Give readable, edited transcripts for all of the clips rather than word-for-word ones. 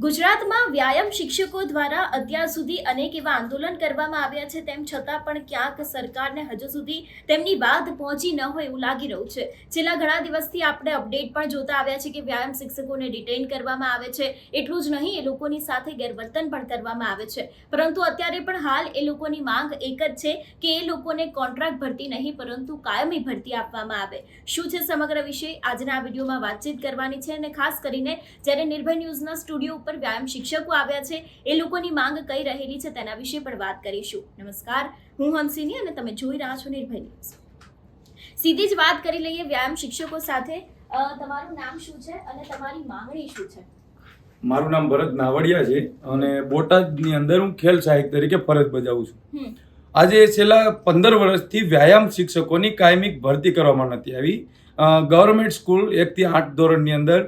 ગુજરાતમાં વ્યાયામ શિક્ષકો દ્વારા અત્યાર સુધી અનેક એવા આંદોલન કરવામાં આવ્યા છે, તેમ છતાં પણ ક્યાંક સરકારને હજુ સુધી તેમની વાત પહોંચી ન હોય એવું લાગી રહ્યું છે. છેલ્લા ઘણા દિવસથી આપણે અપડેટ પણ જોતા આવ્યા છે કે વ્યાયામ શિક્ષકોને ડિટેઇન કરવામાં આવે છે. એટલું જ નહીં, એ લોકોની સાથે ગેરવર્તન પણ કરવામાં આવે છે. પરંતુ અત્યારે પણ હાલ એ લોકોની માંગ એક જ છે કે એ લોકોને કોન્ટ્રાક્ટ ભરતી નહીં પરંતુ કાયમી ભરતી આપવામાં આવે. શું છે સમગ્ર વિષય આજના આ વિડીયોમાં વાતચીત કરવાની છે, અને ખાસ કરીને જ્યારે નિર્ભય ન્યૂઝના સ્ટુડિયો પર વ્યાયામ શિક્ષકો આવ્યા છે, એ લોકોની માંગ કઈ રહેલી છે તેના વિશે પણ વાત કરીશું. નમસ્કાર, હું હંસિની અને તમે જોઈ રહ્યા છો નિર્ભય ન્યૂઝ. સીધી જ વાત કરી લઈએ વ્યાયામ શિક્ષકો સાથે. તમારું નામ શું છે અને તમારી માંગણી શું છે? મારું નામ ભરત નાવડિયા છે અને બોટાદની અંદર હું ખેલ સહાયક તરીકે ફરજ બજાવું છું. આજે છેલ્લા 15 વર્ષથી વ્યાયામ શિક્ષકોની કાયમી ભરતી કરવામાં નથી આવી. ગવર્મેન્ટ સ્કૂલ 1 થી 8 ધોરણની અંદર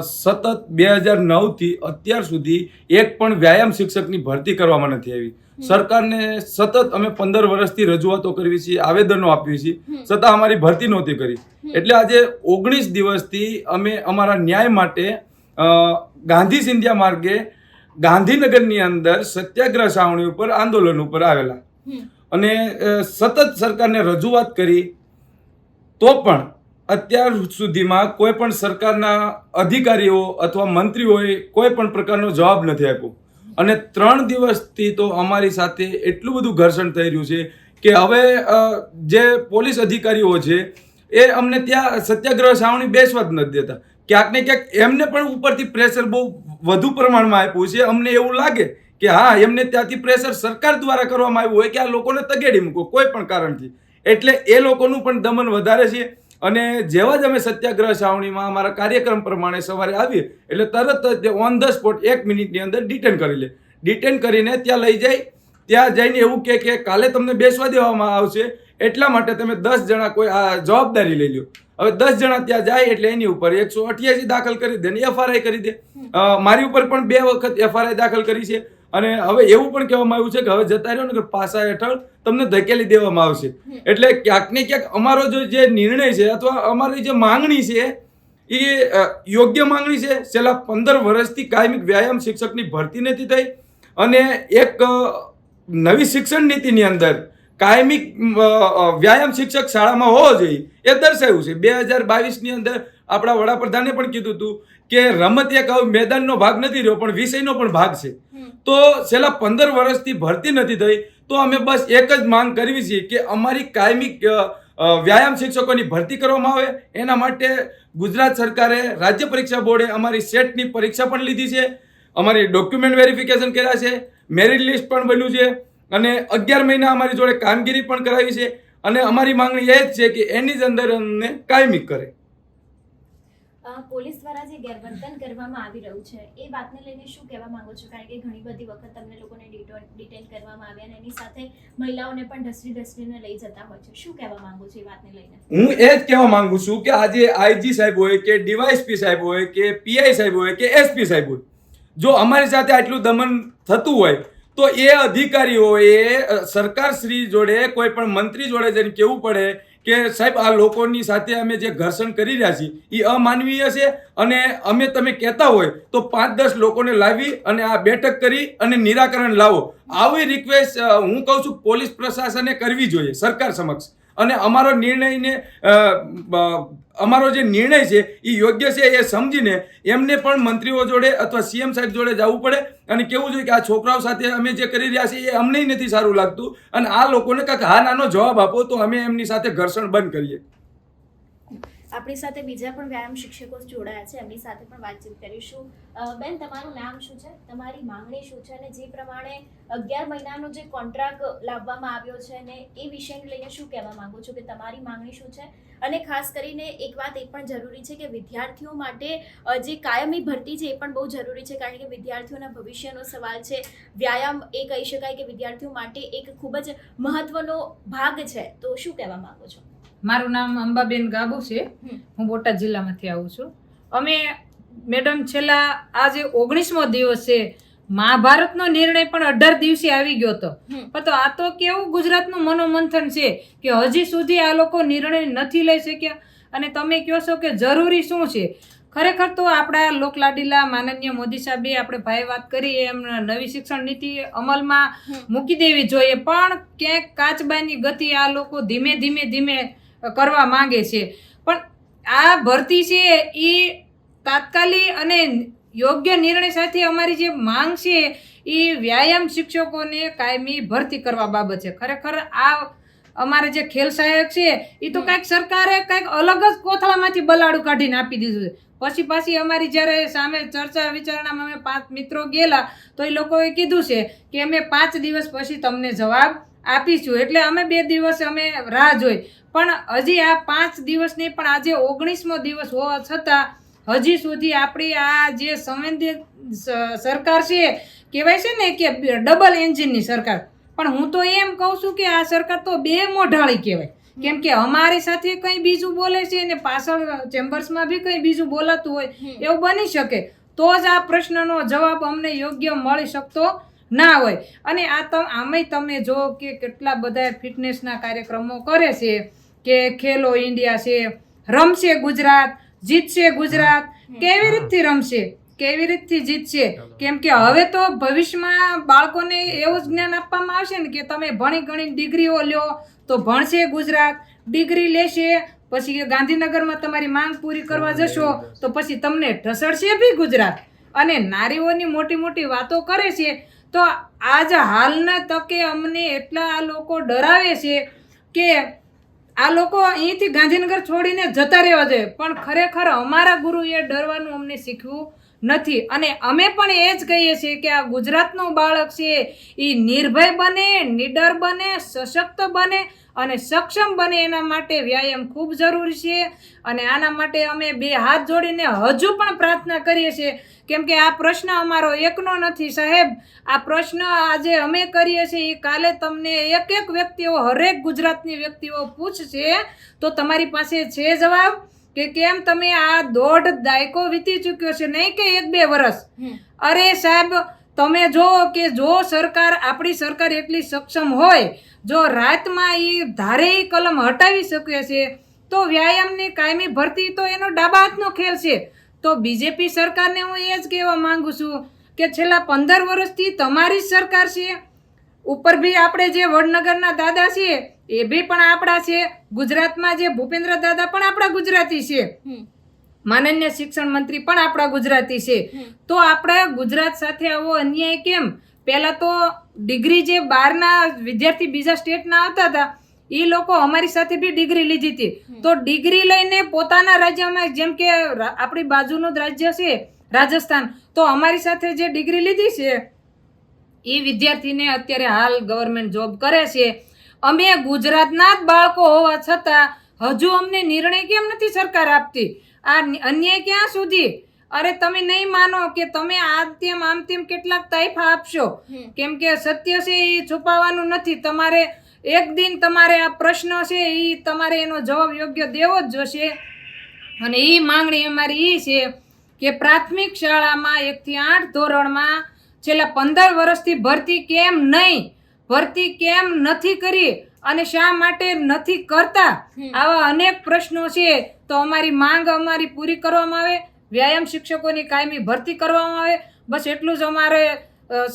સતત 2009થી અત્યાર સુધી એક પણ વ્યાયામ શિક્ષકની ભરતી કરવામાં નથી આવી. સરકારને સતત અમે 15 વર્ષથી રજૂઆતો કરવી છીએ, આવેદનો આપીએ છીએ, છતાં અમારી ભરતી નહોતી કરી. એટલે આજે 19 દિવસથી અમે અમારા ન્યાય માટે ગાંધી સિંધિયા માર્ગે ગાંધીનગરની અંદર સત્યાગ્રહ છાવણી ઉપર આંદોલન ઉપર આવેલા અને સતત સરકારને રજૂઆત કરી, તો પણ અત્યાર સુધીમાં કોઈ પણ સરકારના અધિકારીઓ અથવા મંત્રીઓએ કોઈ પણ પ્રકારનો જવાબ નથી આપ્યો. અને 3 દિવસથી તો અમારી સાથે એટલું બધું ઘર્ષણ થઈ રહ્યું છે કે હવે જે પોલીસ અધિકારીઓ છે એ અમને ત્યાં સત્યાગ્રહ છાવણી બેસવા જ નથી દેતા. ક્યાંક ને ક્યાંક એમને પણ ઉપરથી પ્રેશર બહુ વધુ પ્રમાણમાં આપ્યું છે. અમને એવું લાગે કે હા, એમને ત્યાંથી પ્રેશર સરકાર દ્વારા કરવામાં આવ્યું હોય કે આ લોકોને તગેડી મૂકો કોઈ પણ કારણથી. એટલે એ લોકોનું પણ દમન વધારે છે. અને જેવા જ અમે સત્યાગ્રહ છાવણીમાં અમારા કાર્યક્રમ પ્રમાણે સવારે આવીએ એટલે તરત જ ઓન ધ સ્પોટ 1 મિનિટની અંદર ડિટેન કરી લે. ડિટેન કરીને ત્યાં લઈ જાય. ત્યાં જઈને એવું કે કાલે તમને બેસવા દેવામાં આવશે, એટલા માટે તમે 10 જણા કોઈ આ જવાબદારી લઈ લો. હવે 10 જણા ત્યાં જાય એટલે એની ઉપર 188 દાખલ કરી દે ને FRI કરી દે. મારી ઉપર પણ 2 વખત FRI દાખલ કરી છે. અને હવે એવું પણ કહેવામાં આવ્યું છે કે હવે જતા રહ્યો ને કે પાસા હેઠળ તમને ધકેલી દેવામાં આવશે. એટલે ક્યાંક ને ક્યાંક અમારો જે નિર્ણય છે અથવા અમારી જે માંગણી છે એ યોગ્ય માંગણી છે. છેલ્લા 15 વર્ષથી કાયમી વ્યાયામ શિક્ષકની ભરતી નથી થઈ અને એક નવી શિક્ષણ નીતિની અંદર કાયમી વ્યાયામ શિક્ષક શાળામાં હોવો જોઈએ એ દર્શાવ્યું છે. 2022ની અંદર આપણા વડાપ્રધાને પણ કીધું હતું કે રમત એક મેદાનનો ભાગ નથી રહ્યો પણ વિષયનો પણ ભાગ છે. તો છેલ્લા 15 વર્ષથી ભરતી નથી થઈ, તો અમે બસ એક જ માંગ કરવી છે કે અમારી કાયમી વ્યાયામ શિક્ષકોની ભરતી કરવામાં આવે. એના માટે ગુજરાત સરકારે રાજ્ય પરીક્ષા બોર્ડે અમારી સેટની પરીક્ષા પણ લીધી છે, અમારી ડોક્યુમેન્ટ વેરિફિકેશન કર્યા છે, મેરિટ લિસ્ટ પણ બન્યું છે અને 11 મહિના અમારી જોડે કામગીરી પણ કરાવી છે. અને અમારી માંગણી એ જ છે કે એની જ અંદર અમને કાયમી કરે. પોલીસ દ્વારા જે ગેરવર્તન કરવામાં આવી રહ્યું છે એ વાતને લઈને શું કહેવા માંગો છો? કારણ કે ઘણી બધી વખત તમને લોકોને ડિટેન કરવામાં આવ્યા અને એની સાથે મહિલાઓને પણ ઢસડીને લઈ જતા હોય છે. શું કહેવા માંગો છો એ વાતને લઈને? હું એ જ કહેવા માંગુ છું કે આજે IG સાહેબ હોય કે DYSP સાહેબ હોય કે PI સાહેબ હોય કે SP સાહેબ હોય, જો અમારી સાથે આટલું દમન થતું હોય તો એ અધિકારીઓએ સરકારશ્રી જોડે કોઈ પણ મંત્રી જોડે જઈને કહેવું પડે કે સાહેબ આ લોકોની સાથે અમે જે ઘર્ષણ કરી રહ્યા છીએ એ અમાનવીય છે અને અમે તમે કહેતા હોય તો 5-10 લોકોને લાવી અને આ બેઠક કરી અને નિરાકરણ લાવો. આવી રિક્વેસ્ટ હું કહું છું પોલીસ પ્રશાસને કરવી જોઈએ સરકાર સમક્ષ. અને અમારો જે નિર્ણય છે એ યોગ્ય છે એ સમજીને એમને પણ મંત્રીઓ જોડે અથવા CM સાહેબ જોડે જવું પડે અને કહેવું જોઈએ કે આ છોકરાઓ સાથે અમે જે કરી રહ્યા છીએ એ અમને નથી સારું લાગતું અને આ લોકોને કાંઈક હા નાનો જવાબ આપો તો અમે એમની સાથે ઘર્ષણ બંધ કરીએ. આપણી સાથે બીજા પણ વ્યાયામ શિક્ષકો જોડાયા છે, એમની સાથે પણ વાતચીત કરીશું. બેન, તમારું નામ શું છે, તમારી માંગણી શું છે અને જે પ્રમાણે 11 મહિનાનો જે કોન્ટ્રાક્ટ લાવવામાં આવ્યો છે ને એ વિષયને લઈને શું કહેવા માંગો છો કે તમારી માંગણી શું છે? અને ખાસ કરીને એક વાત એ પણ જરૂરી છે કે વિદ્યાર્થીઓ માટે જે કાયમી ભરતી છે એ પણ બહુ જરૂરી છે, કારણ કે વિદ્યાર્થીઓના ભવિષ્યનો સવાલ છે. વ્યાયામ એ કહી શકાય કે વિદ્યાર્થીઓ માટે એક ખૂબ જ મહત્વનો ભાગ છે. તો શું કહેવા માંગો છો? મારું નામ અંબાબેન ગાબુ છે. હું બોટાદ જિલ્લામાંથી આવું છું. અમે મેડમ છેલ્લા આજે 19મો દિવસ છે. મહાભારતનો નિર્ણય પણ 18 દિવસે આવી ગયો હતો, પણ તો આ તો કેવું ગુજરાતનું મનોમંથન છે કે હજી સુધી આ લોકો નિર્ણય નથી લઈ શક્યા. અને તમે કહો છો કે જરૂરી શું છે? ખરેખર તો આપણા લોકલાડીલા માનનીય મોદી સાહેબે આપણે ભાઈ વાત કરી એમ નવી શિક્ષણ નીતિ અમલમાં મૂકી દેવી જોઈએ, પણ ક્યાંક કાચબાની ગતિ આ લોકો ધીમે ધીમે કરવા માંગે છે. પણ આ ભરતી છે એ તાત્કાલિક અને યોગ્ય નિર્ણય સાથે અમારી જે માંગ છે એ વ્યાયામ શિક્ષકોને કાયમી ભરતી કરવા બાબત છે. ખરેખર આ અમારે જે ખેલ સહાયક છે એ તો કંઈક સરકારે કંઈક અલગ જ કોથળામાંથી બલાડું કાઢીને આપી દીધું છે. પાછી અમારી જ્યારે સામે ચર્ચા વિચારણામાં અમે 5 મિત્રો ગયેલા તો એ લોકોએ કીધું છે કે અમે 5 દિવસ પછી તમને જવાબ આપીશું. એટલે અમે 2 દિવસ અમે રાહ જોઈ, પણ હજી આ 5 દિવસ નહીં, પણ આજે 19મો દિવસ હોવા છતાં હજી સુધી આપણી આ જે સંવેદનશીલ સરકાર છે, કહેવાય છે ને કે ડબલ એન્જિનની સરકાર, પણ હું તો એમ કહું છું કે આ સરકાર તો 2 મોઢાળી કહેવાય. કેમ કે અમારી સાથે કંઈ બીજું બોલે છે અને પાછળ ચેમ્બર્સમાં બી કંઈ બીજું બોલાતું હોય એવું બની શકે, તો જ આ પ્રશ્નનો જવાબ અમને યોગ્ય મળી શકતો ના હોય. અને આમાંય તમે જો કે કેટલા બધા ફિટનેસના કાર્યક્રમો કરે છે કે ખેલો ઇન્ડિયા છે, રમશે ગુજરાત, જીતશે ગુજરાત. કેવી રીતથી રમશે, કેવી રીતથી જીતશે? કેમ કે હવે તો ભવિષ્યમાં બાળકોને એવું જ જ્ઞાન આપવામાં આવશે ને કે તમે ભણી ગણી ડિગ્રીઓ લ્યો તો ભણશે ગુજરાત, ડિગ્રી લેશે પછી ગાંધીનગરમાં તમારી માંગ પૂરી કરવા જશો તો પછી તમને ઢસડશે બી ગુજરાત. અને નારીઓની મોટી મોટી વાતો કરે છે, તો આજ હાલના તકે અમને એટલા આ લોકો ડરાવે છે કે આ લોકો અહીંથી ગાંધીનગર છોડીને જતા રહેવા જોઈએ. પણ ખરેખર અમારા ગુરુએ ડરવાનું અમને શીખવું નથી. અને અમે પણ એ જ કહીએ છીએ કે આ ગુજરાતનું બાળક છે એ નિર્ભય બને, નિડર બને, સશક્ત બને અને સક્ષમ બને, એના માટે વ્યાયામ ખૂબ જરૂરી છે. અને આના માટે અમે 2 હાથ જોડીને હજુ પણ પ્રાર્થના કરીએ છીએ. કેમ કે આ પ્રશ્ન અમારો એકનો નથી સાહેબ, આ પ્રશ્ન આજે અમે કરીએ છીએ એ કાલે તમને એક વ્યક્તિઓ, હરેક ગુજરાતની વ્યક્તિઓ પૂછશે તો તમારી પાસે છે જવાબ કે કેમ તમે આ 1.5 દાયકો વીતી ચૂક્યો છે, નહીં કે 1-2 વર્ષ. અરે સાહેબ તમે જો કે જો સરકાર, આપણી સરકાર એટલી સક્ષમ હોય, જો રાતમાં એ ધારે કલમ હટાવી શકે છે તો વ્યાયામની કાયમી ભરતી તો એનો ડાબા હાથનો ખેલ છે. તો બીજેપી સરકારને હું એ જ કહેવા માંગુ છું કે છેલ્લા 15 વર્ષથી તમારી જ સરકાર છે. ઉપર બી આપણે જે વડનગરના દાદા છે એ બી પણ આપણા છે, ગુજરાતમાં જે ભૂપેન્દ્ર દાદા પણ આપણા ગુજરાતી છે, માનનીય શિક્ષણ મંત્રી પણ આપણા ગુજરાતી છે. તો આપણા ગુજરાત સાથે આવો અન્યાય કેમ? પહેલા તો ડિગ્રી જે બહારના વિદ્યાર્થી બીજા સ્ટેટના આવતા હતા એ લોકો અમારી સાથે બી ડિગ્રી લીધી હતી, તો ડિગ્રી લઈને પોતાના રાજ્યમાં, જેમ કે આપણી બાજુનું રાજ્ય છે રાજસ્થાન, તો અમારી સાથે જે ડિગ્રી લીધી છે એ વિદ્યાર્થીને અત્યારે હાલ ગવર્મેન્ટ જોબ કરે છે. અમે ગુજરાતના જ બાળકો હોવા છતાં હજુ અમને નિર્ણય કેમ નથી સરકાર આપતી? આ અન્યાય ક્યાં સુધી? અરે તમે નહીં માનો કે તમે આમ તેમ કેટલાક તાઇફા આપશો, કેમ કે સત્ય છે એ છુપાવવાનું નથી. તમારે એક દિન તમારે આ પ્રશ્ન છે એ તમારે એનો જવાબ યોગ્ય દેવો જ જોશે. અને એ માંગણી અમારી એ છે કે પ્રાથમિક શાળામાં 1 થી 8 ધોરણમાં છેલ્લા 15 વર્ષથી ભરતી કેમ નથી કરી અને શા માટે નથી કરતા, આવા અનેક પ્રશ્નો છે. તો અમારી માંગ અમારી પૂરી કરવામાં આવે, વ્યાયામ શિક્ષકોની કાયમી ભરતી કરવામાં આવે. બસ એટલું જ અમારે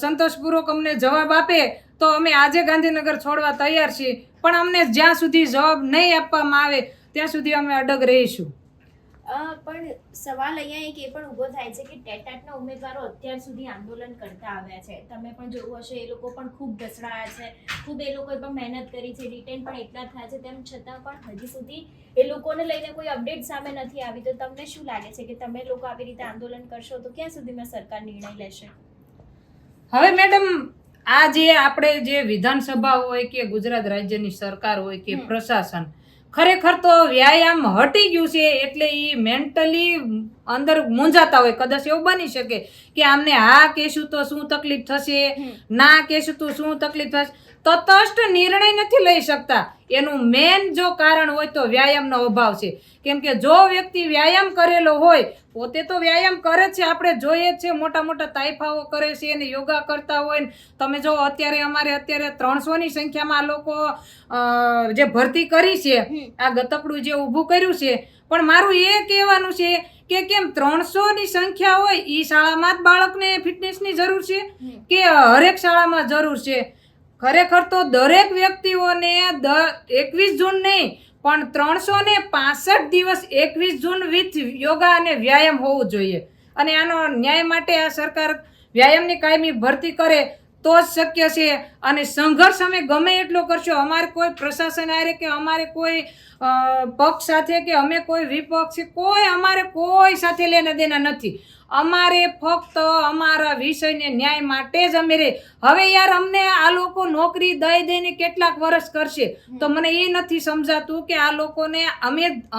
સંતોષપૂર્વક અમને જવાબ આપે તો અમે આજે ગાંધીનગર છોડવા તૈયાર છીએ, પણ અમને જ્યાં સુધી જવાબ નહીં આપવામાં આવે ત્યાં સુધી અમે અડગ રહીશું. પણ સવાલ અહીંયા એક એ પણ ઊભો થાય છે કે ટેટાટના ઉમેદવારો અત્યાર સુધી આંદોલન કરતા આવ્યા છે, તમે પણ જોયું હશે, એ લોકો પણ ખૂબ ઢસડાયા છે, ખૂબ એ લોકોએ પણ મહેનત કરી છે, રિટેન પણ એટલા થયા છે, તેમ છતાં પણ હજી સુધી એ લોકોને લઈને કોઈ અપડેટ સામે નથી આવી. તો તમને શું લાગે છે કે તમે લોકો આવી રીતે આંદોલન કરશો તો ક્યાં સુધીમાં સરકાર નિર્ણય લેશે? હવે મેડમ, આ જે આપણે જે વિધાનસભા હોય કે ગુજરાત રાજ્યની સરકાર હોય કે પ્રશાસન, ખરેખર તો વ્યાયામ હટી ગયું છે એટલે એ મેન્ટલી અંદર મૂંઝાતા હોય. કદાચ એવું બની શકે કે આમને હા કહેશું તો શું તકલીફ થશે, ના કહેશું તો શું તકલીફ થશે, તટસ્થ નિર્ણય નથી લઈ શકતા. એનું મેન જો કારણ હોય તો વ્યાયામનો અભાવ છે. કેમ કે જો વ્યક્તિ વ્યાયામ કરેલો હોય, પોતે તો વ્યાયામ કરે જ છે, આપણે જોઈએ જ છે, મોટા મોટા તાઇફાઓ કરે છે અને યોગા કરતા હોય ને તમે જો અત્યારે 300ની સંખ્યામાં લોકો જે ભરતી કરી છે, આ ગતકડું જે ઊભું કર્યું છે, પણ મારું એ કહેવાનું છે કે કેમ 300 ની સંખ્યા હોય એ શાળામાં જ બાળકને ફિટનેસની જરૂર છે કે હરેક શાળામાં જરૂર છે? ખરેખર તો દરેક વ્યક્તિઓને 21 જૂન નહીં પણ 365 દિવસ 21 જૂન વિથ યોગા અને વ્યાયામ હોવું જોઈએ. અને આનો ન્યાય માટે આ સરકાર વ્યાયામની કાયમી ભરતી કરે તો જ શક્ય છે. અને સંઘર્ષ અમે ગમે એટલો કરશો. અમારે કોઈ પ્રશાસન આરે કે અમારે કોઈ પક્ષ સાથે કે અમે કોઈ વિપક્ષ કોઈ અમારે કોઈ સાથે લેના દેના નથી. અમારે ફક્ત અમારા વિષયને ન્યાય માટે જ અમે રે. હવે યાર અમને આ લોકો નોકરી દઈ દઈને કેટલાક વર્ષ કરશે તો મને એ નથી સમજાતું કે આ લોકોને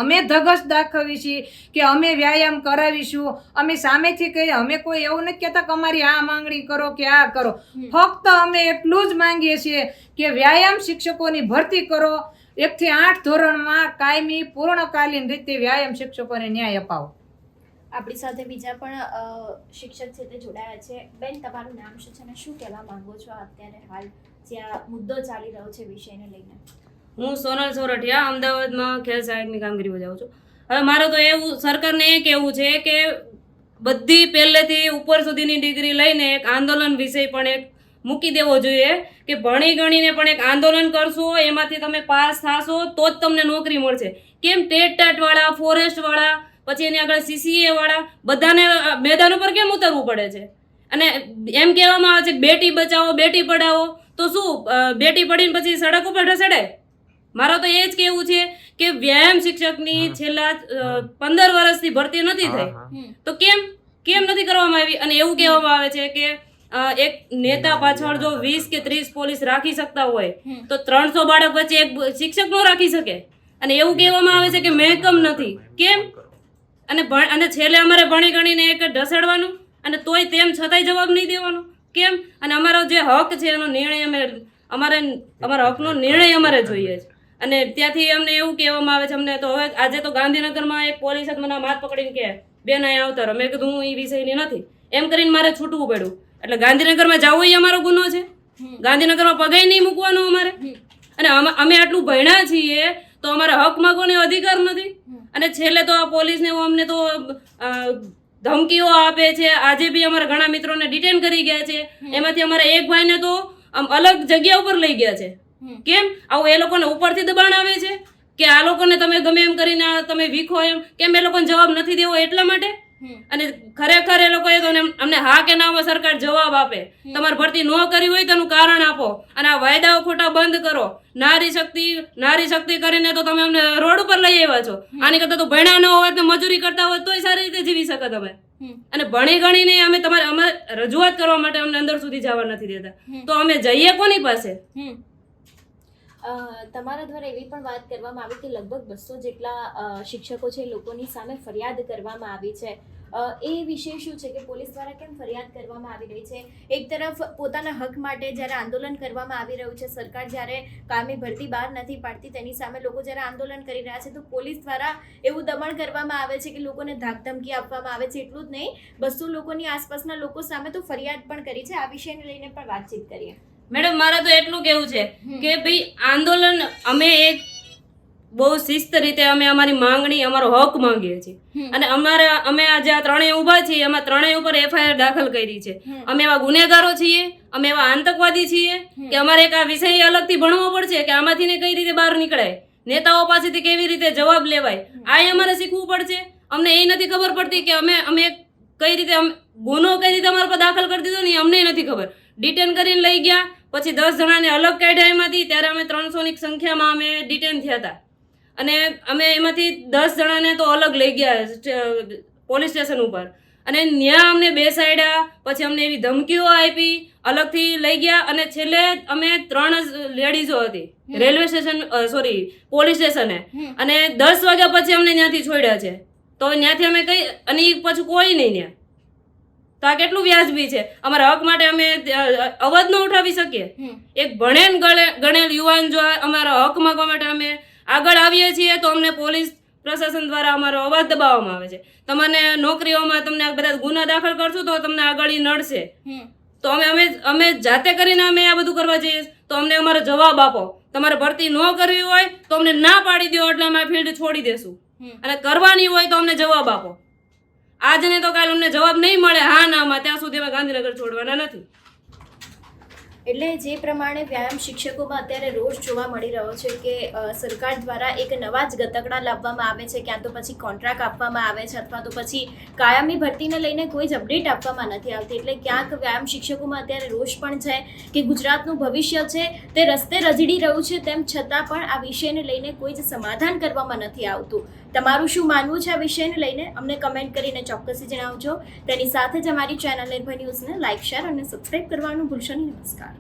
અમે ધગશ દાખવી છીએ કે અમે વ્યાયામ કરાવીશું, અમે સામેથી કહીએ. અમે કોઈ એવું નથી કહેતા કે અમારી આ માંગણી કરો કે આ કરો. ફક્ત અમે એટલું જ માંગીએ છીએ કે વ્યાયામ શિક્ષકોની ભરતી કરો. 1 થી 8 ધોરણમાં કાયમી પૂર્ણકાલીન રીતે વ્યાયામ શિક્ષકોને ન્યાય અપાવો. આપણી સાથે બીજા પણ શિક્ષક છે તે જોડાયા છે. બેન, તમારું નામ શું છે અને શું કહેવા માંગો છો અત્યારે હાલ જે આ મુદ્દો ચાલી રહ્યો છે વિષયને લઈને? હું સોનલ સોરઠિયા અમદાવાદમાં ખેલ સહાયકની કામગીરી બજાવું છું. હવે મારે તો એવું સરકારને એ કહેવું છે કે બધી પહેલેથી ઉપર સુધીની ડિગ્રી લઈને એક આંદોલન વિષય પણ એક મૂકી દેવો જોઈએ કે ભણી ગણીને પણ એક આંદોલન કરશો, એમાંથી તમે પાસ થશો તો જ તમને નોકરી મળશે. કેમ ટેટ-ટાટવાળા, ફોરેસ્ટવાળા, પછી એની આગળ CCA વાળા બધાને મેદાન ઉપર કેમ ઉતરવું પડે છે? અને એમ કહેવામાં આવે છે કે બેટી બચાવો બેટી પઢાવો, તો શું બેટી પડીને પછી સડક ઉપર ઢસડાય? મારો તો એ જ કહેવું છે કે વ્યાયામ શિક્ષકની છેલ્લા 15 વર્ષથી ભરતી નથી થઈ તો કેમ નથી કરવામાં આવી? અને એવું કહેવામાં આવે છે કે એક નેતા પાછળ જો 20 કે 30 પોલીસ રાખી શકતા હોય તો 300 બાળક વચ્ચે એક શિક્ષક નો રાખી શકે. અને એવું કહેવામાં આવે છે કે મહેકમ નથી. કેમ? અને છેલ્લે અમારે ભણી ગણીને એક ઢસડવાનું અને તોય તેમ છતાંય જવાબ નહીં દેવાનો. કેમ? અને અમારો જે હક છે એનો નિર્ણય અમારા હકનો નિર્ણય અમારે જોઈએ છે. અને ત્યાંથી અમને એવું કહેવામાં આવે છે અમને તો હવે આજે તો ગાંધીનગરમાં એક પોલીસ મને હાથ પકડીને કહે બેન અહીં આવતા. મેં કીધું હું એ વિષયની નથી. એમ કરીને મારે છૂટવું પડ્યું. એટલે ગાંધીનગરમાં જવું એ અમારો ગુનો છે? ગાંધીનગરમાં પગે નહીં મૂકવાનું અમારે? અને અમે આટલું ભણ્યા છીએ તો અમારા હક માગવાનો અધિકાર નથી? અને છેલ્લે તો આ પોલીસને અમને તો ધમકીઓ આપે છે. આજે બી અમારા ઘણા મિત્રોને ડિટેન કરી ગયા છે. એમાંથી અમારા એક ભાઈને તો અલગ જગ્યા ઉપર લઈ ગયા છે. કેમ? આવું એ લોકોને ઉપરથી દબાણ આવે છે કે આ લોકોને તમે ગમે એમ કરીને તમે વીખો એમ? કેમ? એ લોકોને જવાબ નથી દેવો એટલા માટે. અને ખરેખર એ લોકોએ તો અમને હા કે ના સરકાર જવાબ આપે. તમારે ભરતી ન કરી હોય તેનું કારણ આપો અને આ વાયદાઓ ખોટા બંધ કરો. નારી શક્તિ કરીને તો તમે અમને રોડ ઉપર લઈ આવ્યા છો. આની કરતા તો ભણ્યા ન હોય તો મજૂરી કરતા હોય તોય સારી રીતે જીવી શકો તમે. અને ભણી ગણીને અમારે રજૂઆત કરવા માટે અમને અંદર સુધી જવા નથી દેતા તો અમે જઈએ કોની પાસે? તમારા દ્વારા એવી પણ વાત કરવામાં આવી કે લગભગ 200 જેટલા શિક્ષકો છે લોકોની સામે ફરિયાદ કરવામાં આવી છે. એ વિષય શું છે કે પોલીસ દ્વારા કેમ ફરિયાદ કરવામાં આવી રહી છે? એક તરફ પોતાના હક માટે જ્યારે આંદોલન કરવામાં આવી રહ્યું છે, સરકાર જ્યારે કાયમી ભરતી બહાર નથી પાડતી તેની સામે લોકો જ્યારે આંદોલન કરી રહ્યા છે તો પોલીસ દ્વારા એવું દમણ કરવામાં આવે છે કે લોકોને ધાકધમકી આપવામાં આવે છે. એટલું જ નહીં, 200 લોકોની આસપાસના લોકો સામે તો ફરિયાદ પણ કરી છે. આ વિષયને લઈને પણ વાતચીત કરીએ. મેડમ, મારે તો એટલું કહેવું છે કે ભાઈ આંદોલન અમે એક બહુ શિસ્ત રીતે અમે અમારી માંગણી અમારો હક માંગીએ છીએ. અને અમે આજે આ ત્રણેય ઊભા છીએ, અમે ત્રણેય ઉપર FIR દાખલ કરી છે. અમે એવા ગુનેગારો છીએ, અમે એવા આતંકવાદી છીએ કે અમારે એક આ વિષય અલગથી ભણવો પડશે કે આમાંથી કઈ રીતે બહાર નીકળાય, નેતાઓ પાસેથી કેવી રીતે જવાબ લેવાય, આ અમારે શીખવું પડશે. અમને એ નથી ખબર પડતી કે અમે કઈ રીતે ગુનો કઈ રીતે અમારા પર દાખલ કરી દીધો ને અમને નથી ખબર. ડિટેન કરીને લઈ ગયા, પછી 10 જણાને અલગ કાઢ્યા એમાંથી. ત્યારે અમે 300ની સંખ્યામાં અમે ડિટેન થયા હતા અને અમે એમાંથી 10 જણાને તો અલગ લઈ ગયા પોલીસ સ્ટેશન ઉપર અને ત્યાં અમને બેસાડ્યા. પછી અમને એવી ધમકીઓ આપી, અલગથી લઈ ગયા અને છેલ્લે અમે 3 જ લેડીઝો હતી રેલવે સ્ટેશન પોલીસ સ્ટેશને અને 10 વાગ્યા પછી અમને ત્યાંથી છોડ્યા છે. તો ત્યાંથી અમે કઈ અને પછી કોઈ નહીં ત્યાં. તો આ કેટલું વ્યાજબી છે? અમારા હક માટે અમે અવાજ ન ઉઠાવી શકીએ? એક ભણેલ ગણેલ યુવાન જો અમારા હક માંગવા માટે અમે આગળ આવીએ છીએ તો અમને પોલીસ પ્રશાસન દ્વારા અમારો અવાજ દબાવવામાં આવે છે. તમને નોકરીઓમાં તમને બધા ગુના દાખલ કરશું તો તમને આગળ નડશે. તો અમે જાતે કરીને અમે આ બધું કરવા જઈએ તો અમને અમારો જવાબ આપો. તમારે ભરતી ન કરવી હોય તો અમને ના પાડી દો એટલે અમે ફિલ્ડ છોડી દેશું. અને કરવાની હોય તો અમને જવાબ આપો. આજને તો કાલે અમને જવાબ નહીં મળે હા નામાં, ત્યાં સુધી અમે ગાંધીનગર છોડવાના નથી. એટલે જે પ્રમાણે વ્યાયામ શિક્ષકોમાં અત્યારે રોષ જોવા મળી રહ્યો છે કે સરકાર દ્વારા એક નવા જ ગતકડા લાવવામાં આવે છે, ક્યાં તો પછી કોન્ટ્રાક્ટ આપવામાં આવે છે અથવા તો પછી કાયમી ભરતીને લઈને કોઈ જ અપડેટ આપવામાં નથી આવતી. એટલે ક્યાંક વ્યાયામ શિક્ષકોમાં અત્યારે રોષ પણ છે કે ગુજરાતનું ભવિષ્ય છે તે રસ્તે રઝળી રહ્યું છે, તેમ છતાં પણ આ વિષયને લઈને કોઈ જ સમાધાન કરવામાં નથી આવતું. તમારું શું માનવું છે આ વિષયને લઈને અમને કમેન્ટ કરીને ચોક્કસથી જણાવજો. તેની સાથે જ અમારી ચેનલ નિર્ભય ન્યૂઝને લાઇક, શેર અને સબસ્ક્રાઇબ કરવાનું ભૂલશો નહીં. નમસ્કાર.